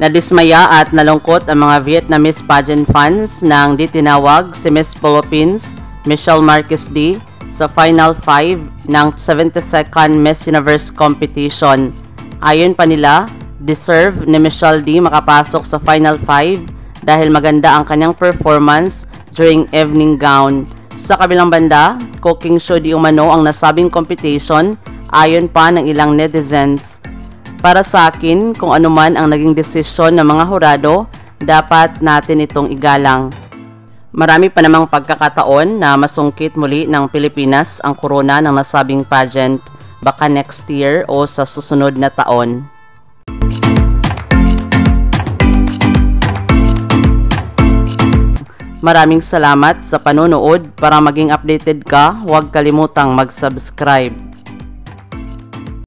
Nadismaya at nalungkot ang mga Vietnamese pageant fans nang di tinawag si Miss Philippines Michelle Marquez D sa Final 5 ng 72nd Miss Universe competition. Ayon pa nila, deserve ni Michelle D makapasok sa Final 5 dahil maganda ang kanyang performance during evening gown. Sa kabilang banda, cooking show di umano ang nasabing competition ayon pa ng ilang netizens. Para sa akin, kung ano man ang naging desisyon ng mga hurado, dapat natin itong igalang. Marami pa namang pagkakataon na masungkit muli ng Pilipinas ang korona ng nasabing pageant, baka next year o sa susunod na taon. Maraming salamat sa panonood. Para maging updated ka, huwag kalimutang mag-subscribe.